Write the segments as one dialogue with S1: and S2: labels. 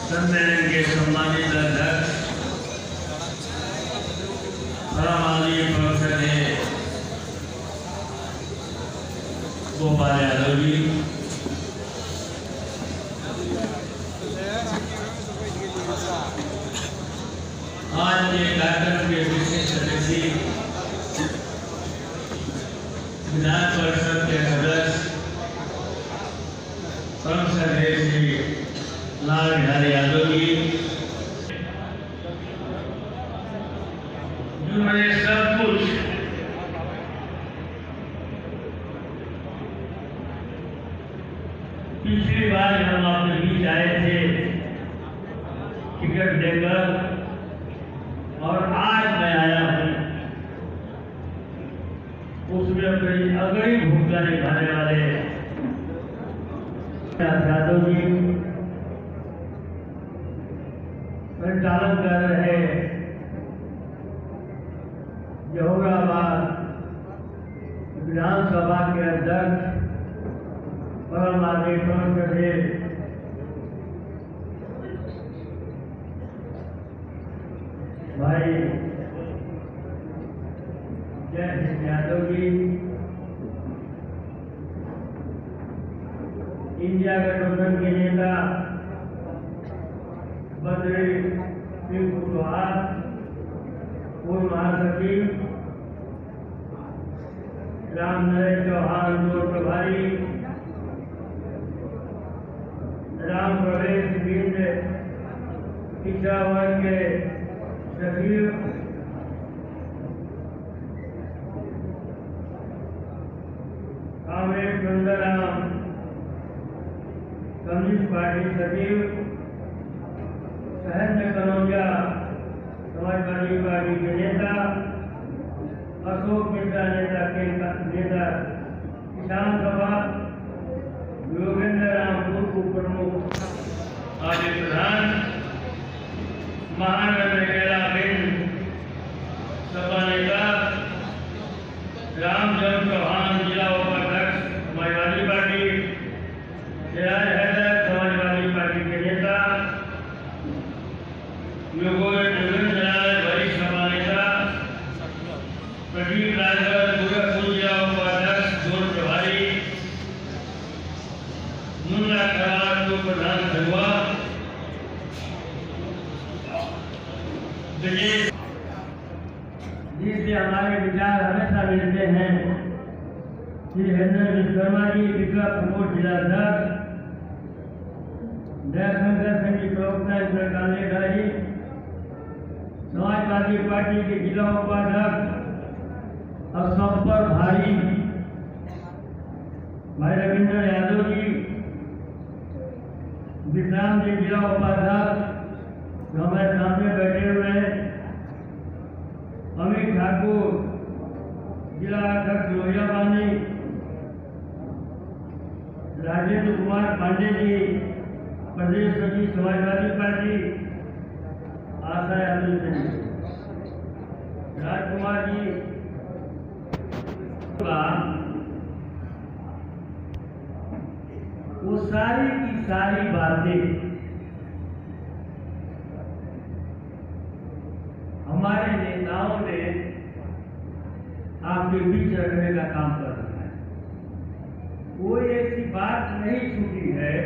S1: सम्मेलन के सम्मानित अध्यक्ष परमाली प्रोफेसर गोपाल यादव जी, आज के कार्यक्रम के विशेष अतिथि विधान परिषद के सदस्य प्रोफेसर श्री लाल बिहारी यादव जी, जिन्होंने सब कुछ पिछली बार हम आपके बीच आए थे टिकट देकर, और आज मैं आया हूं उसमें अपनी अग्रणी भूमिका निभाने वाले यादव जी संचालन कर रहे जहोराबाद विधानसभा के अध्यक्ष परम आदरणीय भाई जय हिंद यादव जी, इंडिया गठबंधन के नेता बद्री सिंह कुशवाहा, पूर्व महासचिव राम नरेश चौहान, जोर प्रभारी राम प्रवेश बिंद, पिछड़ा वर्ग के सचिव कांग्रेस सुंदरराम, कम्युनिस्ट पार्टी सचिव सहज कनौजा, समाजवादी पार्टी के नेता अशोक मिश्रा, नेता किसान सभा योगेंद्र राम, पूर्व प्रमुख आदि प्रधान महानगर केला सभा नेता रामचंद्र चौहान, जिला उपाध्यक्ष समाजवादी पार्टी, सिराज हैदर समाजवादी पार्टी के नेता, योगेंद्र राय वरिष्ठ सभा नेता, प्रदीप राजभर गोरखपुर जिला उपाध्यक्ष जोर प्रभारी, मुन्ना खरार को प्रधान खजुआ, जिससे हमारे विचार हमेशा मिलते हैं, श्री हरेंद्र विश्वकर्मा जी, विक्रम प्रमोद जिलाध्यक्ष, दयाशंकर सिंह जी प्रवक्ता कालेगारी, समाजवादी पार्टी के जिला उपाध्यक्ष और सब पर भाई रविंद्र यादव जी, विश्राम जी जिला उपाध्यक्ष जो हमारे सामने बैठे हुए हैं, अमित ठाकुर जिला अध्यक्ष लोहियाबानी, राजेंद्र कुमार पांडे जी प्रदेश सचिव समाजवादी पार्टी, आशा यादव जी, राजकुमार जी, वो सारी की सारी बातें हमारे नेताओं ने आपके बीच रखने का काम कर रहा है। कोई ऐसी बात नहीं छूटी है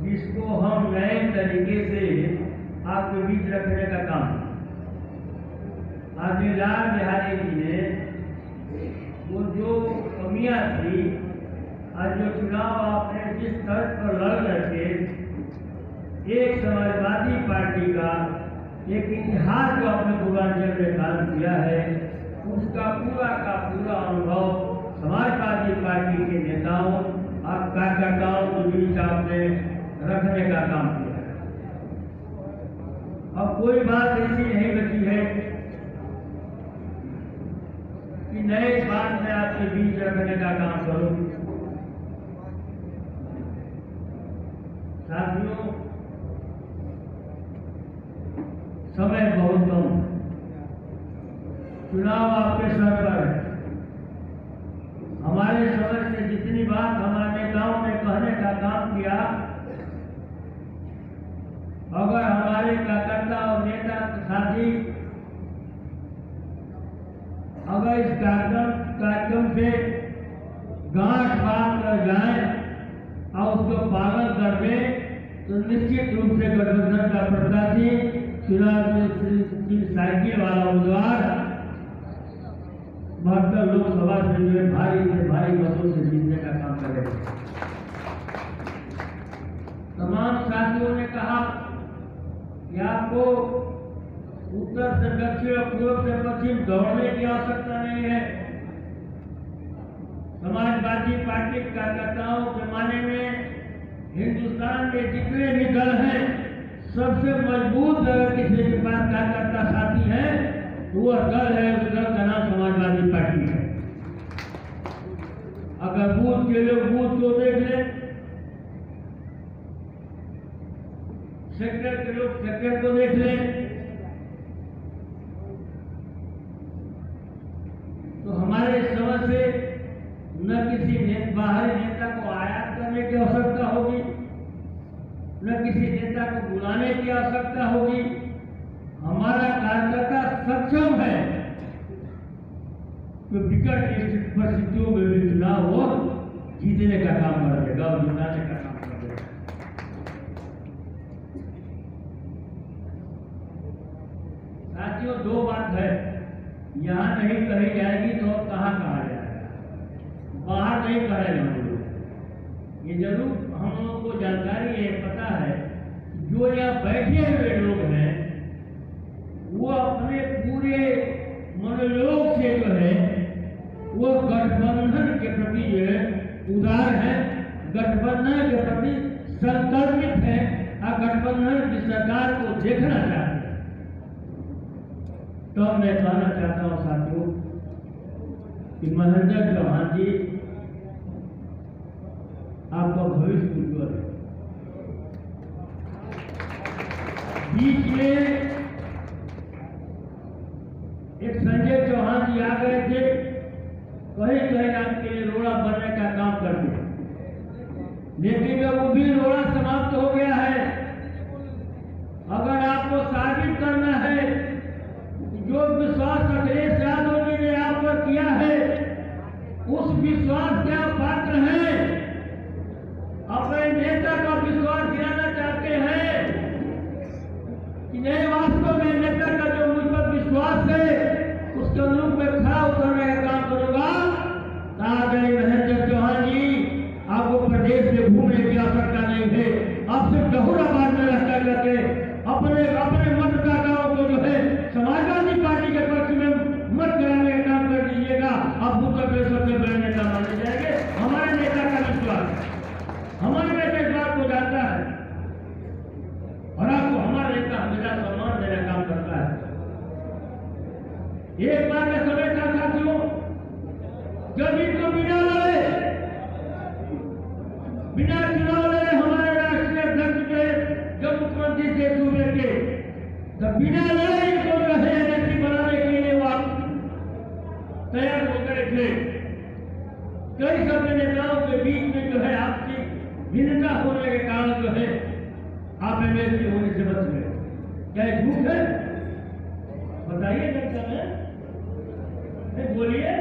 S1: जिसको हम नए तरीके से आपके बीच रखने का काम। आदरणीय लाल बिहारी जी ने वो जो कमियां थी, आज जो चुनाव आपने जिस स्तर पर लड़ करके एक समाजवादी पार्टी का एक इतिहास जो अपने पूर्वांचल में काम किया है, उसका पूरा का पूरा अनुभव समाजवादी पार्टी के नेताओं और कार्यकर्ताओं के बीच आपने रखने का काम किया है। अब कोई बात ऐसी नहीं बची है कि नए बात में आपके बीच रखने का काम करूं। साथियों, समय बहुत कम, चुनाव आपके सर पर है। हमारे समझ से जितनी बात हमारे नेताओं ने कहने का काम किया, हमारे कार्यकर्ता और नेता साथी अगर इस कार्यक्रम से गांठ बांध कर जाए और उसको पालन कर दे तो निश्चित रूप से गठबंधन का प्रत्याशी चुनाव में साइकिल वाला उम्मीदवार बहत्तर लोकसभा से भारी से भारी मतों से जीतने का काम करेगा। तमाम साथियों ने कहा कि आपको उत्तर से दक्षिण और पूर्व से पश्चिम दौड़ने की आवश्यकता नहीं है। समाजवादी पार्टी कार्यकर्ताओं के माने में हिंदुस्तान में जितने भी दल हैं सबसे मजबूत अगर किसी के पास कार्यकर्ता साथी है तो वह दल है, उस दल का नाम समाजवादी पार्टी है। अगर बूथ के लोग बूथ को देख लें, सेक्टर के लोग सेक्टर को देख लें, तो हमारे समझ से न किसी बाहरी नेता को आयात करने की आवश्यकता होगी, न किसी नेता को बुलाने की आवश्यकता होगी। हमारा कार्यकर्ता सक्षम है तो विकट परिस्थितियों में भी चुनाव हो जीतने का काम करेगा और जिताने का काम करेगा। साथियों, दो बात है, यहां नहीं कही जाएगी तो कहां कहा जाएगा, बाहर नहीं कहेगा। ये जरूर हम लोगों को जानकारी है, पता है जो यहाँ बैठे हुए लोग हैं वो अपने पूरे मनोयोग से जो है वो गठबंधन के प्रति जो है उदार है, गठबंधन के प्रति संकल्पित है और गठबंधन की सरकार को देखना चाहते हैं। तो मैं कहना चाहता हूं साथियों कि महेंद्र चौहान जी आपका भविष्य उज्ज्वल है। बीच में एक संजय चौहान जी आ गए थे, कहीं कहीं आपके लिए रोड़ा बनने का काम करते, लेकिन अब वो भी रोड़ा समाप्त हो गया है। अगर आपको साबित करना है जो विश्वास अखिलेश यादव जी ने आप पर किया है उस विश्वास के आप पात्र हैं, अपने नेता का विश्वास दिलाना चाहते हैं कि नहीं वास्तव में नेता का जो मुझ पर विश्वास है उसके अनुरूप में खड़ा उतरने का काम करूंगा। महेंद्र चौहान जी आपको प्रदेश में घूमने की आवश्यकता नहीं है, आप सिर्फ जहूराबाद में रहता करके अपने मतदाताओं को जो है समाजवादी पार्टी के पक्ष में मत कराने का काम कर दीजिएगा। आप उत्तर प्रदेश सबसे बड़े नेता माने जाएंगे। हमारे नेता का विश्वास, हमारे नेता इस बात को जानता है और आपको हमारे नेता हमेशा सम्मान देने का काम करता है। एक बार मैं समझता साथियों, जब इनको बिना चुनाव लड़े हमारे राष्ट्रीय अध्यक्ष के जब मुख्यमंत्री थे सूबे के, तब बिना लड़े इनको जो है एमएलसी बनाने के लिए वो तैयार हो गए थे। कई सभी नेताओं के बीच में जो है आपसी भिन्नता होने के कारण जो है आप एमएलसी होने से बच गए। क्या ये झूठ है? बताइए जनता में, बोलिए।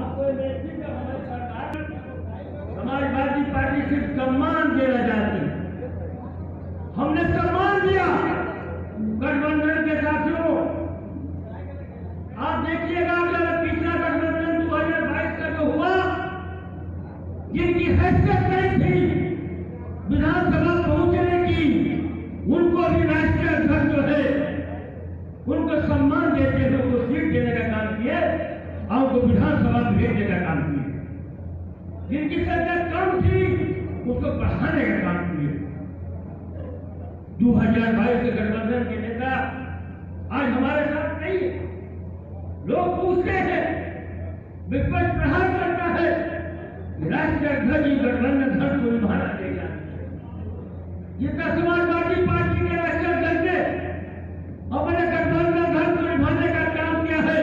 S1: आपको एमएलसी का हमारी सरकार समाजवादी पार्टी सिर्फ सम्मान देना चाहती है। हमने सम्मान दिया गठबंधन के साथियों। आप देखिएगा अगर पिछला गठबंधन 2022 का जो हुआ, जिनकी हैसियत नहीं थी विधानसभा पहुंचने की, उनको भी राष्ट्रीय अध्यक्ष जो है उनको सम्मान देते हुए उनको सीट देने का काम किए और उनको विधानसभा भेजने का काम किए। जिनकी संख्या कम थी उसको बढ़ाने का काम किए। 2022 के गठबंधन के नेता आज हमारे साथ नहीं है। लोग पूछते हैं, विपक्ष प्रहार करता है, राष्ट्रीय अध्यक्ष गठबंधन धर्म को निभाना देगा। जितना समाजवादी पार्टी के राष्ट्रीय अध्यक्ष ने अपने गठबंधन धर्म को निभाने का काम किया है,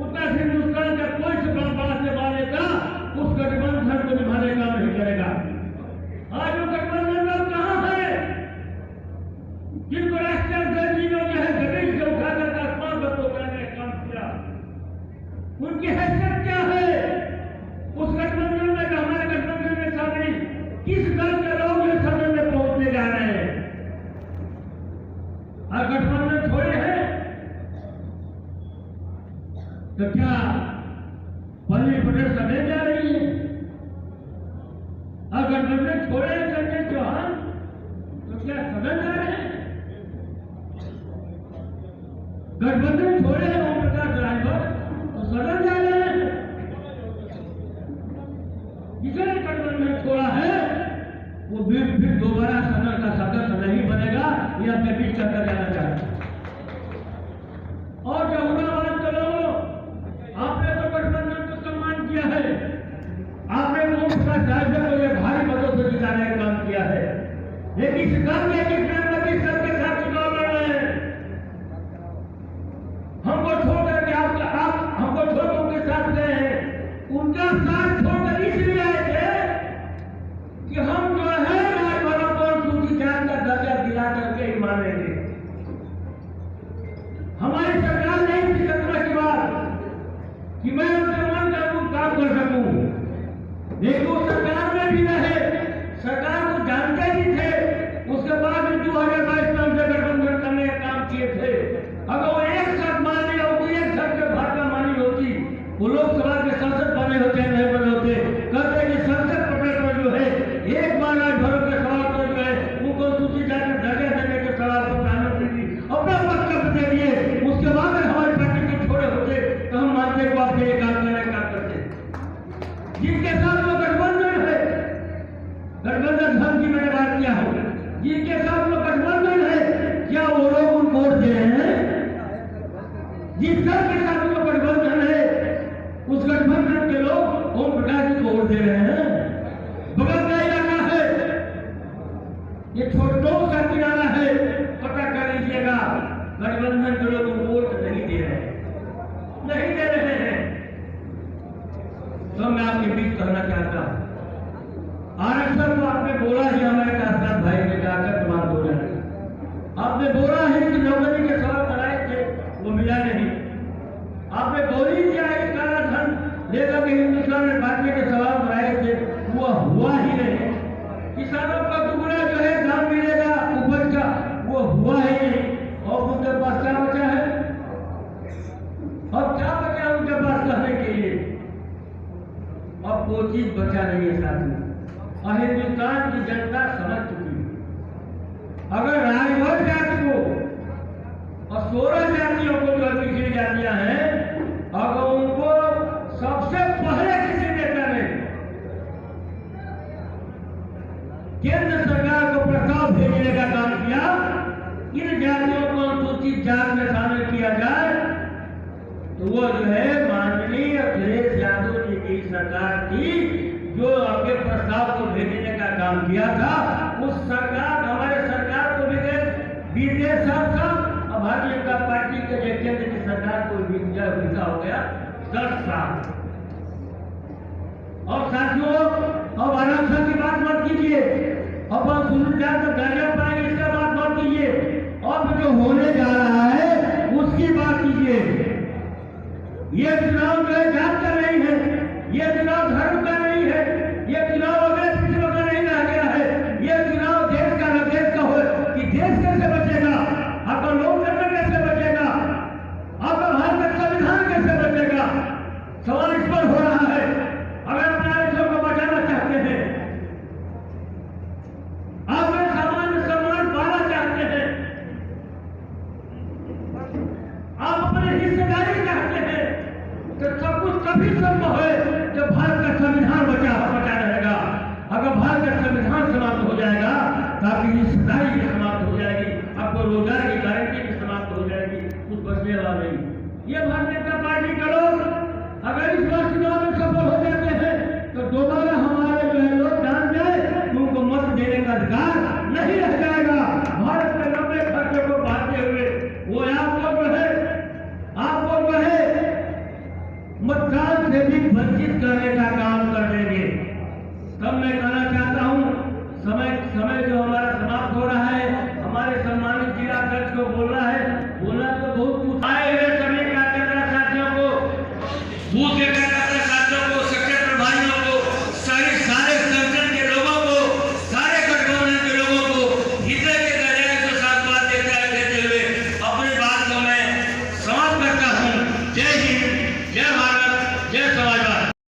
S1: उतना हिंदुस्तान का कोई से बड़ा नेता उस गठबंधन धर्म को निभाने का नहीं करेगा। आज वो गठबंधन दल कहां है लेकिन सिद्धांत है कि किस सबके साथ चुनाव लड़ रहे हैं। हमको छोड़कर के आप हमको छोड़ उनके साथ गए हैं। उनका साथ छोड़कर इसलिए आए थे कि हम जो है राजभवन को अनुसूचित जाति का दर्जा दिला करके ही मानेंगे। हमारी सरकार नहीं थी 17 के बाद कि मैं उनके मन का अनुरूप काम कर सकूं, लेकिन वो सरकार में भी रहे, सरकार को जानते भी थे। उसके बाद भी 2022 में उनसे गठबंधन करने का काम किए थे। अगर वो एक साथ मान लिया होती, एक साथ के भाषा मानी होती, वो लोकसभा के सांसद बने होते नहीं बने होते। कहते कि संसद पटल पर जो है एक बार राजभवन के सवाल पर जो है उनको सूची जाकर दर्जा देने के सवाल पर प्रधानमंत्री जी अपना वक्तव्य दे दिए। उसके बाद हमारी पार्टी को छोड़े होते तो हम मानते को आपके लिए काम करने का करते। जिनके साथ वो गठबंधन है, गठबंधन धर्म की मैंने बात किया हो, जिनके साथ वो गठबंधन है, क्या वो लोग उनको वोट दे रहे हैं? जिस दल के साथ वो गठबंधन है, उस गठबंधन के लोग ओम प्रकाश जी को वोट दे रहे हैं। बगल का इलाका है, ये छोटो का किनारा है, पता कर लीजिएगा। गठबंधन के लोग वोट नहीं दे रहे हैं, नहीं दे रहे हैं। तो मैं आपके बीच कहना चाहता हूं, आरक्षण तो आपने बोला ही, हमारे काशनाथ भाई ने जाकर तुम्हारा बोला है। आपने बोला है कि नौकरी के सवाल कराए थे, वो मिला नहीं। आपने बोली क्या है काला धन लेकर के हिंदुस्तान में बांटने के सवाल कराए थे, वो हुआ ही नहीं। किसानों का टुकड़ा जो है दाम मिलेगा उपज का, वो हुआ ही नहीं। और उनके पास क्या बचा है? अब क्या बचा उनके पास कहने के लिए? अब कोई चीज बचा नहीं है साथी। और हिंदुस्तान की जनता समझ चुकी है, अगर राजभर जाति को और 16 जातियों को जो पिछड़ी जातियां हैं, अगर उनको सबसे पहले किसी नेता ने केंद्र सरकार को प्रस्ताव भेजने का काम किया, इन जातियों को अनुसूचित जाति में शामिल किया जाए, तो वो जो है माननीय अखिलेश यादव जी की सरकार थी, जो आपके प्रस्ताव को भेजने का काम किया था। उस सरकार, हमारे सरकार को विदेश साहब और भारतीय जनता पार्टी के केंद्र की सरकार को बीता हो गया 10 साल। और साथियों, अब आरक्षण की बात मत कीजिए, अब अनुसूचित जाति का दर्जा पाएंगे इसका बात मत कीजिए। अब जो होने जा रहा है उसकी बात कीजिए। ये चुनाव जो है जात का नहीं है, ये चुनाव धर्म का नहीं है, ये चुनाव अगले पिछड़ों का नहीं रह गया है। ये चुनाव देश का न देश का हो कि देश कैसे बचेगा, आपका लोकतंत्र कैसे बचेगा, आपका भारत का संविधान कैसे बचेगा, सवाल इस पर हो रहा है। अगर अपने आरक्षण को बचाना चाहते हैं, आप सामान्य सम्मान पाना चाहते हैं, आप अपनी हिस्सेदारी चाहते हैं, तो सब कुछ तभी संभव है जब भारत का संविधान बचा रहेगा। अगर भारत का संविधान समाप्त हो जाएगा तो आपकी हिस्सेदारी भी समाप्त हो जाएगी, आपको रोजगार की गारंटी भी समाप्त हो जाएगी, कुछ बचने वाला नहीं। ये भारतीय जनता पार्टी का लोग अगर इस बार चुनाव में सफल हो जाते हैं तो दोबारा हमारे जो है लोग जान जाए तो उनको मत देने का अधिकार नहीं रह जाएगा। भारत में 90 खर्चे को बांधते हुए वो आपको जो है मतदान से भी वंचित करने का काम कर देंगे। तब मैं कहना चाहता हूं, समय जो हमारा समाप्त हो रहा है, हमारे सम्मानित जिला अध्यक्ष को बोलना है, बोलना तो